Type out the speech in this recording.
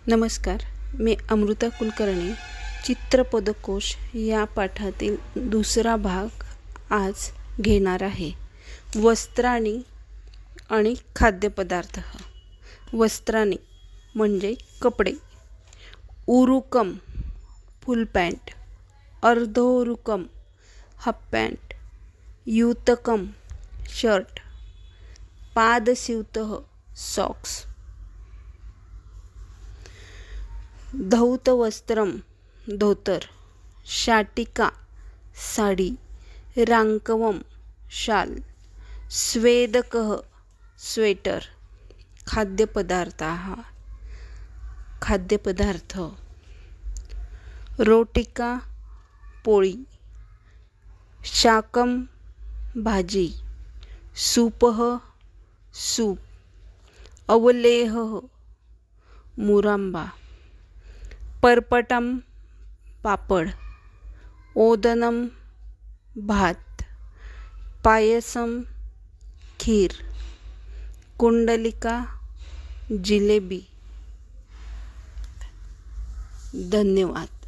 नमस्कार, मी अमृता कुलकर्णी. चित्रपदकोश या पाठातील दुसरा भाग आज घेणार आहे. वस्त्राणी आणि खाद्यपदार्थ. वस्त्राणी म्हणजे कपडे. उरुकम फुल पॅन्ट, अर्धोरुकम हाफ पॅन्ट, युतकम शर्ट, पादस्यूतः सॉक्स, धौतवस्त्रम धोतर, शाटिका साडी, रांकवम शाल, स्वेदकः स्वेटर. खाद्यपदार्थ रोटिका पोळी, शाकम भाजी, सूपः सूप, अवलेहः मुरांबा, पर्पटम पापड, ओदनम भात, पायसम खीर, कुंडलिका जिलेबी. धन्यवाद.